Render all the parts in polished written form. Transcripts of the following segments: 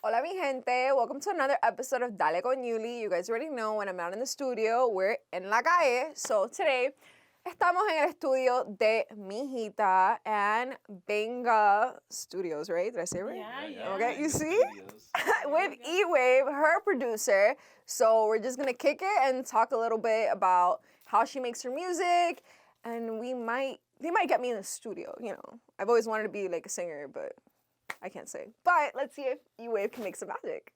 Hola mi gente, welcome to another episode of Dale con Yuli. You guys already know when I'm not in the studio, we're en la calle. So today, estamos en el estudio de Mijita and Venga Studios, right? Did I say it right? Yeah. Okay, you see? With E.Wave, her producer. So we're just gonna kick it and talk a little bit about how she makes her music, and they might get me in the studio, you know. I've always wanted to be like a singer, but I can't say. But let's see if E.Wave can make some magic.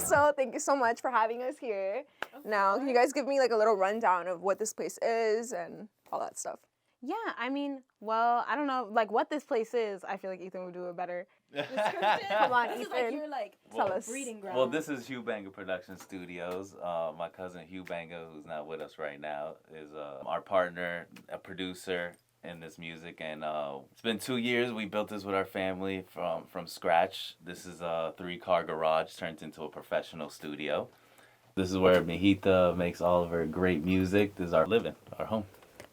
So thank you so much for having us here. Now, can you guys give me like a little rundown of what this place is and all that stuff? Yeah, I mean, well, I don't know, like what this place is. I feel like Ethan would do it better. Description. Come on, This Ethan. is like your Tell us. breeding ground. Well, this is Hugh Banga Production Studios. My cousin Hugh Banga, who's not with us right now, is our partner, a producer in this music. And it's been 2 years. We built this with our family from scratch. This is a 3-car garage turned into a professional studio. This is where Mijita makes all of her great music. This is our living, our home.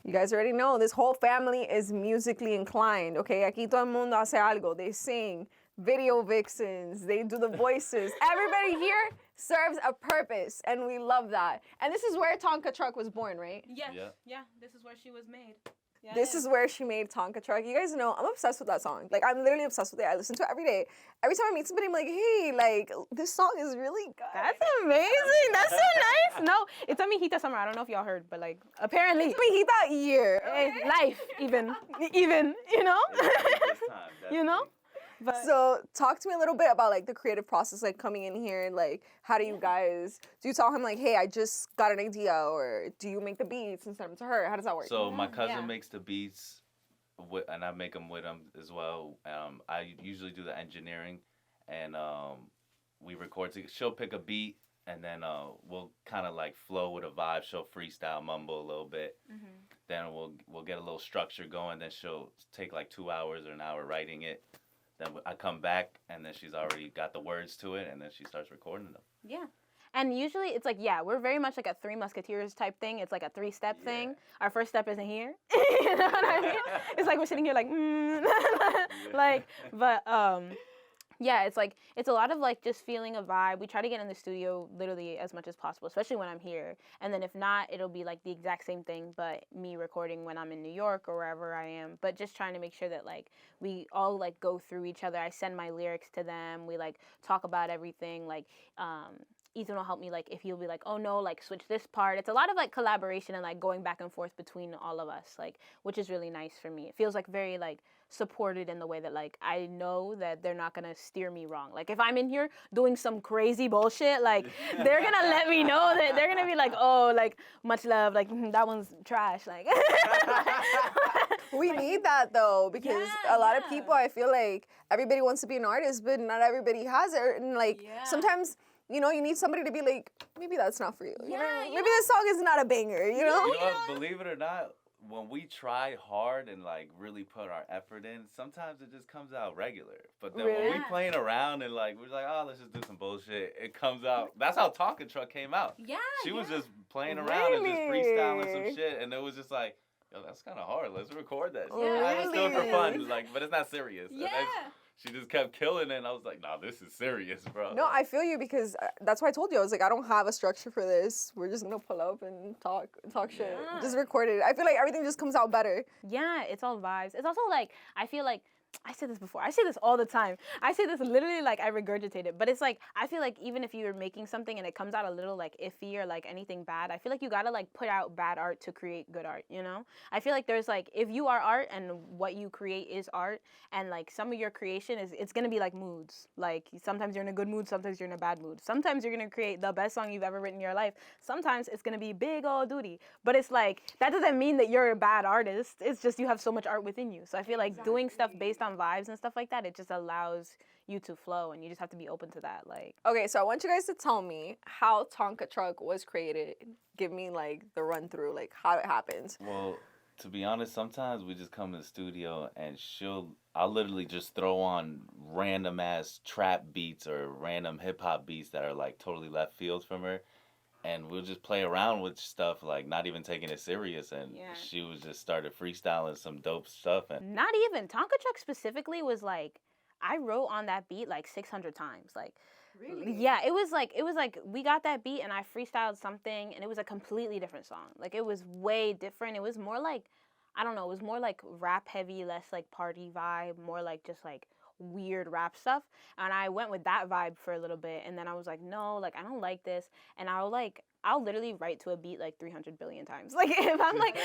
You guys already know this whole family is musically inclined, okay? Aquí todo el mundo hace algo. They sing, video vixens, they do the voices. Everybody here serves a purpose, and we love that. And this is where Tonka Truck was born, right? Yes. Yeah. This is where she was made. Yeah. This is where she made Tonka Truck. You guys know I'm obsessed with that song. Like, I'm literally obsessed with it. I listen to it every day. Every time I meet somebody, I'm like, hey, like, this song is really good. That's amazing. That's so nice. No, it's a Mijita summer. I don't know if y'all heard, but like apparently, Mijita year. it's life even, you know, you know. But So talk to me a little bit about like the creative process, like coming in here, like how do you guys, do you tell him like, hey, I just got an idea, or do you make the beats and send them to her? How does that work? So my cousin Yeah. makes the beats, and I make them with him as well. I usually do the engineering, and we record. She'll pick a beat, and then we'll kind of like flow with a vibe. She'll freestyle, mumble a little bit. Then we'll get a little structure going. Then she'll take like 2 hours or an hour writing it. Then I come back, and then she's already got the words to it, and then she starts recording them. yeah. And usually it's like, yeah, we're very much like a Three Musketeers type thing. It's like a 3-step thing. Our first step isn't here. You know what I mean? It's like we're sitting here like, like, but yeah, it's like, it's a lot of like just feeling a vibe. We try to get in the studio literally as much as possible, especially when I'm here. And then if not, it'll be like the exact same thing, but me recording when I'm in New York or wherever I am. But just trying to make sure that like we all like go through each other. I send my lyrics to them. We like talk about everything. Like, Ethan will help me, like, if he'll be like, oh no, like, switch this part. It's a lot of, like, collaboration and, like, going back and forth between all of us, like, which is really nice for me. It feels, like, very, like, supported in the way that, like, I know that they're not gonna steer me wrong. Like, if I'm in here doing some crazy bullshit, like, they're gonna let me know that they're gonna be like, oh, like, much love, like, that one's trash, like. We need that though, because a lot of yeah. people, I feel like everybody wants to be an artist, but not everybody has it. And like sometimes, you know, you need somebody to be like, maybe that's not for you. You know? Maybe this song is not a banger, you know? You know what, believe it or not, when we try hard and like really put our effort in, sometimes it just comes out regular. But then when we playing around and like we're like, oh, let's just do some bullshit, it comes out. That's how Tonka Truck came out. Yeah. She was just playing around and just freestyling some shit, and it was just like, yo, that's kind of hard. Let's record that. Let's do it for fun, like, but it's not serious. Yeah. She just kept killing it, and I was like, nah, this is serious, bro. No, I feel you, because that's why I told you. I was like, I don't have a structure for this. We're just going to pull up and talk shit. Just record it. I feel like everything just comes out better. Yeah, it's all vibes. It's also like, I feel like, I said this before. I say this all the time. I say this literally like I regurgitate it. But it's like, I feel like even if you're making something and it comes out a little like iffy or like anything bad, I feel like you gotta like put out bad art to create good art, you know? I feel like there's like, if you are art and what you create is art, and like some of your creation is, it's gonna be like moods. Like sometimes you're in a good mood, sometimes you're in a bad mood. Sometimes you're gonna create the best song you've ever written in your life. Sometimes it's gonna be big old duty. But it's like, that doesn't mean that you're a bad artist. It's just you have so much art within you. So I feel like doing stuff based on vibes and stuff like that, it just allows you to flow, and you just have to be open to that. Like, okay, so I want you guys to tell me how Tonka Truck was created. Give me like the run through, like how it happened. Well, to be honest, sometimes we just come to the studio and I'll literally just throw on random ass trap beats or random hip hop beats that are like totally left field from her. and we'll just play around with stuff, like not even taking it serious. And Yeah. she was just started freestyling some dope stuff. And Not even Tonka Truck specifically was like I wrote on that beat like 600 times. Like Really? yeah, it was like we got that beat and I freestyled something and it was a completely different song. Like it was way different. It was more like I don't know, it was more like rap heavy, less like party vibe, more like just like weird rap stuff. And I went with that vibe for a little bit and then I was like, no, like I don't like this. And I'll literally write to a beat like 300 billion times. Like if I'm like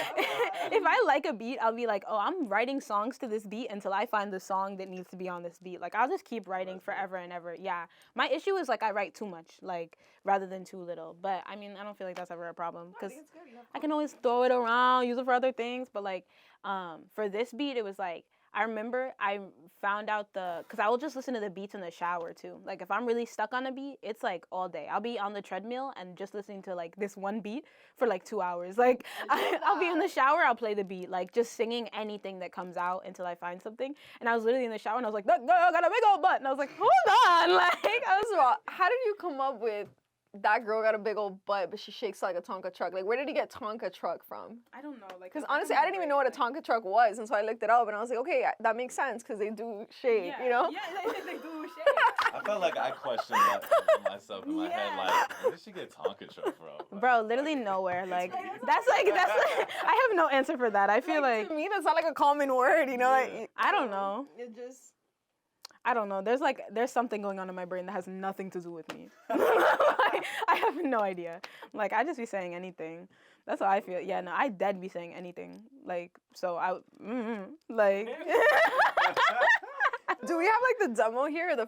if I like a beat, I'll be like, oh, I'm writing songs to this beat until I find the song that needs to be on this beat. Like I'll just keep writing forever and ever. Yeah. My issue is like I write too much, like rather than too little. But I mean, I don't feel like that's ever a problem because I can always throw it around, use it for other things. But like for this beat, it was like I remember I found out because I will just listen to the beats in the shower too. Like if I'm really stuck on a beat, it's like all day. I'll be on the treadmill and just listening to like this one beat for like 2 hours. Like I'll be in the shower, I'll play the beat, like just singing anything that comes out until I find something. And I was literally in the shower and I was like, that girl got a big old butt. And I was like, hold on. Like First of all, how did you come up with that girl got a big old butt, but she shakes like a Tonka truck? Like, where did he get Tonka truck from? I don't know. Like, Because honestly, I didn't even know what a Tonka truck was, and so I looked it up, and I was like, okay, that makes sense because they do shake, Yeah, you know? Yeah, they do shit. I felt like I questioned that myself in my head, like, where did she get Tonka truck from? bro, literally nowhere. Like that's like I have no answer for that. I feel like to me, that's not like a common word, you know? Yeah. Like, I don't know. it just. I don't know. There's something going on in my brain that has nothing to do with me. Like, I have no idea. Like I just be saying anything. That's how I feel. Yeah, no, I dead be saying anything. Like so like. Do we have like the demo here, or the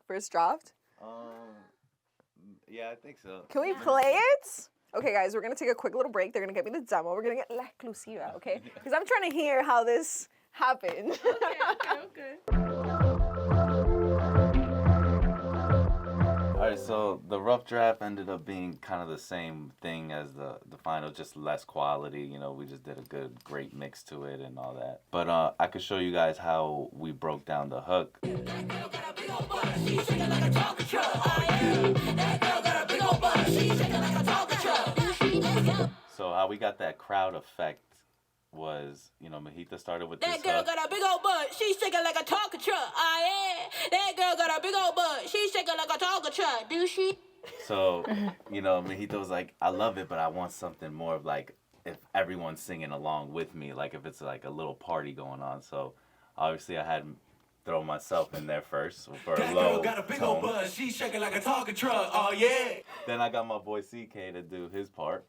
first draft? Yeah, I think so. Can we play it? Okay, guys, we're gonna take a quick little break. They're gonna get me the demo. We're gonna get la exclusiva, okay? Because I'm trying to hear how this happened. Okay. All right, so the rough draft ended up being kind of the same thing as the final, just less quality. You know, we just did a great mix to it and all that. But I could show you guys how we broke down the hook. So how we got that crowd effect was, you know, Mijita started with this That girl hook. got a big old butt, she shaking like a Tonka truck. Ah yeah. That girl got a big old butt, she shaking like a Tonka truck. Do she? So, you know, Mijita was like, I love it, but I want something more of like if everyone's singing along with me, like if it's like a little party going on. So obviously I had throw myself in there first for a low got a big tone. old butt, she shaking like a Tonka truck. Oh yeah. Then I got my boy CK to do his part.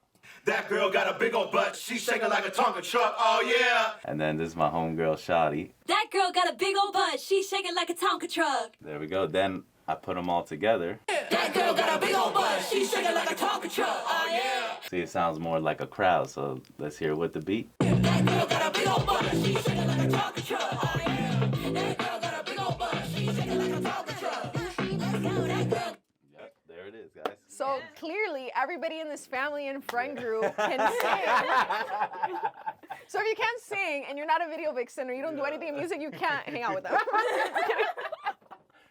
That girl got a big old butt, she shaking like a Tonka truck. Oh yeah. And then this is my homegirl Shotty. That girl got a big old butt, she shaking like a Tonka truck. There we go. Then I put them all together. That girl got a big old butt, she shaking like a Tonka truck. Oh yeah. See, it sounds more like a crowd, so let's hear it with the beat. That girl got a big old butt, she shaking like a Tonka truck. Oh yeah. That girl got a big old butt, she shaking like a Tonka truck. Let's go, that girl. Yep, there it is, guys. So clearly, everybody in this family and friend group can sing. So if you can't sing and you're not a video vixen or you don't do anything in music, you can't hang out with them.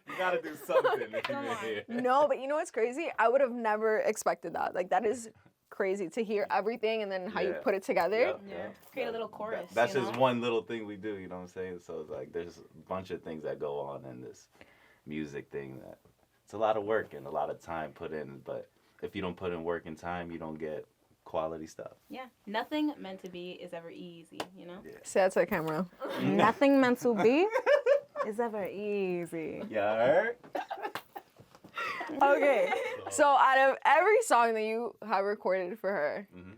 You gotta do something if you're here. No, but you know what's crazy? I would have never expected that. Like, that is crazy to hear everything and then how you Yeah. put it together. Yep, Yeah. yep. Create a little chorus, That's you just know? one little thing we do, you know what I'm saying? So it's like there's a bunch of things that go on in this music thing that it's a lot of work and a lot of time put in, but if you don't put in work and time, you don't get quality stuff. Yeah. Nothing meant to be is ever easy, you know? Say that to the camera. Nothing meant to be is ever easy. Yeah. Okay, so out of every song that you have recorded for her, Mhm.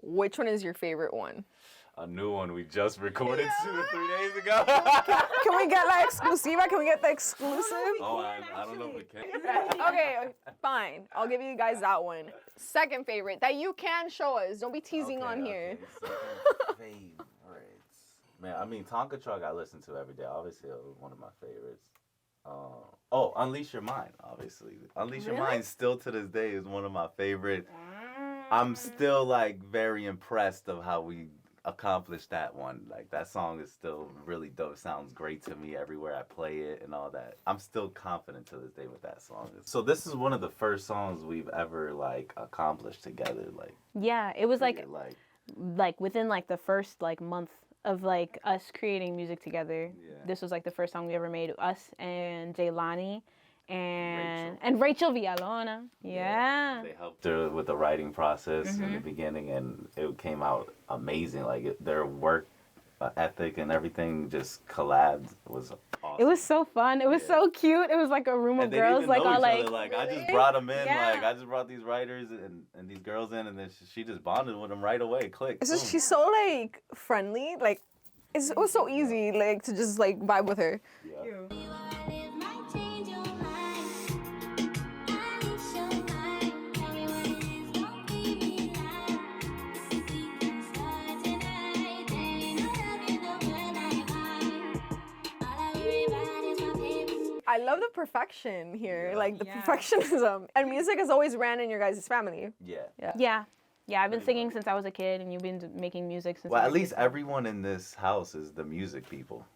which one is your favorite one? A new one we just recorded 2 or 3 days ago. Can we get la exclusiva? Can we get the exclusive? Oh, I don't know if we can. Okay, fine. I'll give you guys that one. Second favorite that you can show us. Don't be teasing Okay, on here. okay. Favorites. Man, I mean, Tonka Truck I listen to every day. Obviously, it was one of my favorites. Unleash Your Mind, obviously. Unleash Your Mind still to this day is one of my favorite. I'm still like very impressed of how we accomplished that one. Like that song is still really dope. Sounds great to me everywhere I play it and all that. I'm still confident to this day with that song. So this is one of the first songs we've ever like accomplished together. Like Yeah, it was like like within like the first like month of like us creating music together. Yeah. This was like the first song we ever made. Us and Jaylani and Rachel Villalona. Yeah. They helped her with the writing process in the beginning, and it came out amazing. Like their work ethic and everything just collabed. It was awesome. It was so fun. It was so cute. It was like a room of And they didn't girls, even like know all each like. other. Like I just brought them in. Yeah. Like I just brought these writers and these girls in, and then she just bonded with them right away. Click. It's just boom. she's so like friendly. Like it was so easy like to just like vibe with her. Yeah. I love the perfection here, Yeah. like the Yeah. perfectionism. And music has always ran in your guys' family. Yeah. Yeah, I've been singing since I was a kid, and you've been making music since. Well, I at was a least kid. everyone in this house is the music people.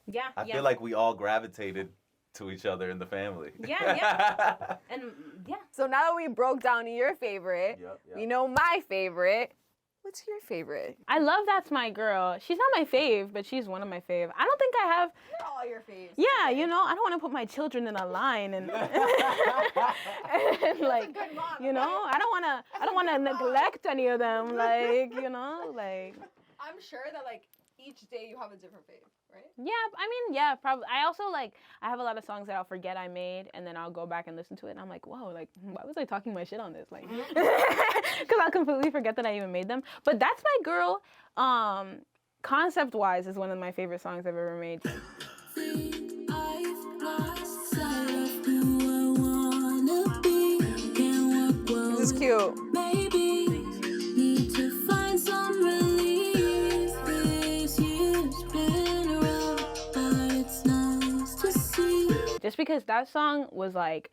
Yeah. I feel like we all gravitated to each other in the family. Yeah. And yeah. So now that we broke down your favorite, Yep, yep. we know my favorite. What's your favorite? I love That's My Girl. She's not my fave, but she's one of my fave. I don't think I have. They're all your faves. Yeah, you know, I don't want to put my children in a line and, and like, good mom, you know, I don't want to neglect any of them. Like, you know, like. I'm sure that like each day you have a different fave, right? Yeah, I mean, yeah, probably. I also like, I have a lot of songs that I'll forget I made, and then I'll go back and listen to it, and I'm like, whoa, like, why was I talking my shit on this? Like, because I'll completely forget that I even made them. But That's My Girl, concept-wise, is one of my favorite songs I've ever made. This is cute. Just because that song was like,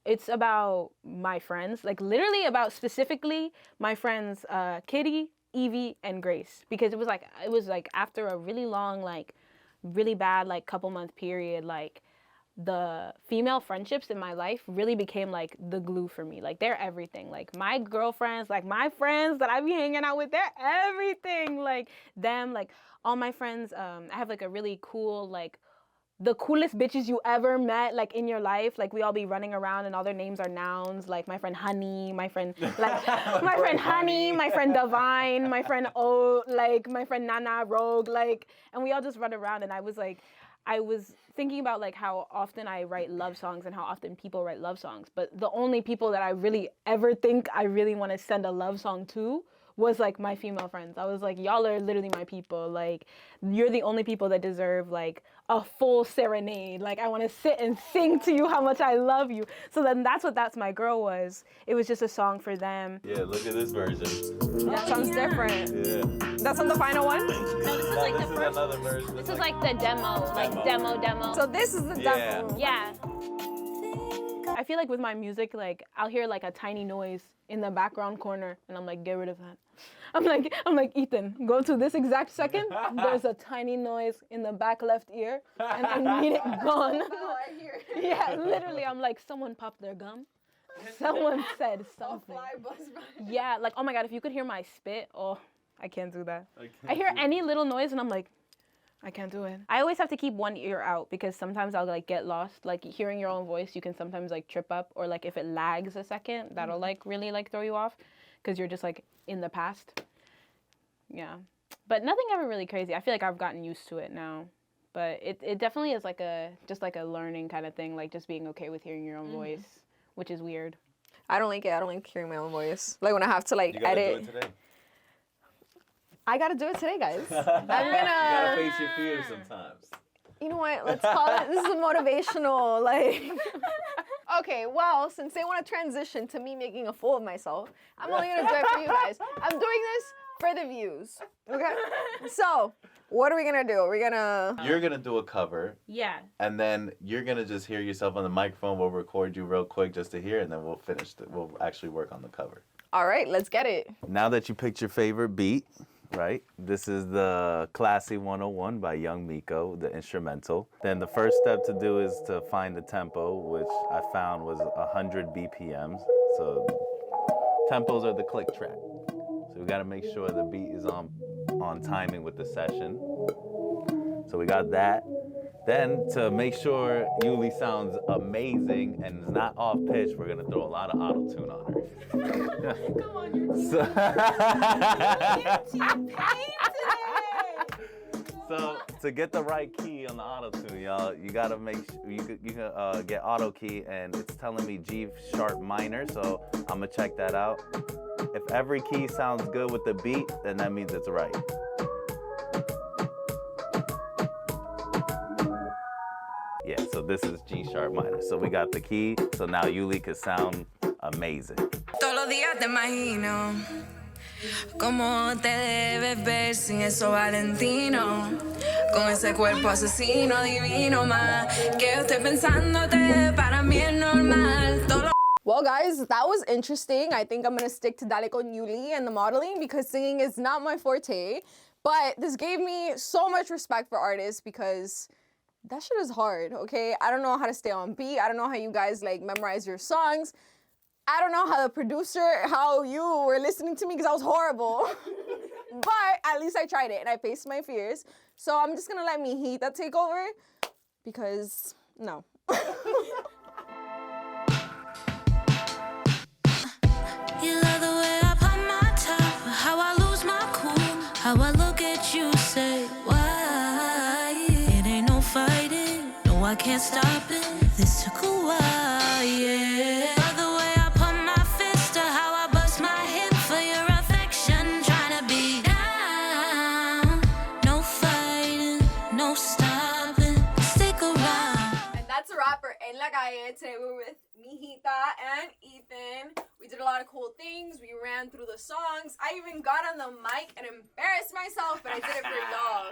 it's about my friends, like literally about specifically my friends Kitty, Evie, and Grace, because it was like after a really long, like really bad like couple month period, like the female friendships in my life really became like the glue for me. Like they're everything. Like my girlfriends, like my friends that I be hanging out with, they're everything. Like them, like all my friends. I have like a really cool, like the coolest bitches you ever met, like in your life. Like we all be running around and all their names are nouns. Like my friend Honey, my friend like my friend Honey, my friend Divine, my friend O, like my friend Nana Rogue, like, and we all just run around. And I was thinking about like how often I write love songs and how often people write love songs, but the only people that I really ever think I really want to send a love song to was like my female friends. I was like, y'all are literally my people. Like, you're the only people that deserve like a full serenade. Like, I want to sit and sing to you how much I love you. So then that's what That's My Girl was. It was just a song for them. Yeah, look at this version. That sounds different. Yeah. That's not the final one? No, this is like This the is first. another version. This is like the demo, like demo. So this is the Yeah. demo. Yeah. I feel like with my music, like I'll hear like a tiny noise in the background corner, and I'm like, get rid of that. I'm like, Ethan, go to this exact second. There's a tiny noise in the back left ear, and I need it gone. Oh, I hear it. Yeah, literally, I'm like, someone popped their gum. Someone said something. Fly buzz by. Yeah, like, oh my God, if you could hear my spit, oh, I can't do that. I hear any little noise, and I'm like, I can't do it. I always have to keep one ear out because sometimes I'll like get lost. Like hearing your own voice, you can sometimes like trip up, or like if it lags a second, that'll like really like throw you off because you're just like in the past. Yeah, but nothing ever really crazy. I feel like I've gotten used to it now, but it definitely is like just like a learning kind of thing, like just being okay with hearing your own voice, which is weird. I don't like it. I don't like hearing my own voice. Like when I have to like You gotta edit. do it today. I gotta do it today, guys. I'm You gotta gonna. face your fears sometimes. You know what? Let's call it. This is a motivational, like. Okay, well, since they want to transition to me making a fool of myself, I'm only gonna do it for you guys. I'm doing this for the views. Okay. So, what are we gonna do? We're gonna. You're gonna do a cover, Yeah. and then you're gonna just hear yourself on the microphone. We'll record you real quick just to hear, and then we'll finish. We'll actually work on the cover. All right, let's get it. Now that you picked your favorite beat, right? This is the Classy 101 by Young Miko, the instrumental. Then the first step to do is to find the tempo, which I found was 100 BPMs. So tempos are the click track. So we gotta make sure the beat is on timing with the session. So we got that. Then to make sure Yuli sounds amazing and is not off pitch, we're gonna throw a lot of auto-tune on her. Come on, you're So to get the right key on the auto-tune, y'all, you gotta make sure you can get auto key, and it's telling me G sharp minor, so I'm gonna check that out. If every key sounds good with the beat, then that means it's right. Yeah, so this is G sharp minor. So we got the key, so now Yuli could sound amazing. Todos los días te imagino cómo te debes ver sin eso Valentino, con ese cuerpo asesino divino más que yo estoy pensándote, para mí es normal. Well, guys, that was interesting. I think I'm gonna stick to Dale con Yuli and the modeling because singing is not my forte. But this gave me so much respect for artists because that shit is hard, okay? I don't know how to stay on beat. I don't know how you guys like memorize your songs. I don't know how the producer, how you were listening to me because I was horrible. But at least I tried it and I faced my fears. So I'm just gonna let Mijita take over because no. You love the way I pop my top, how I lose my cool, how I look at you, say why? It ain't no fighting, no I can't stop it. This took a while, yeah. Love the way I pump my fist, or how I bust my hip for your affection, trying to be down. No fighting, no stopping, stick around. And that's a wrap for En La Calle. Today we're with Mijita and Ethan. We did a lot of cool things. We ran through the songs. I even got on the mic and embarrassed myself, but I did it for y'all.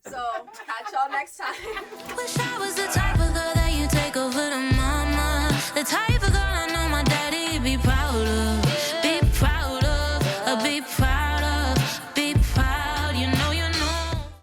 So catch y'all next time. Wish I was the type of girl that you take over to mama. The type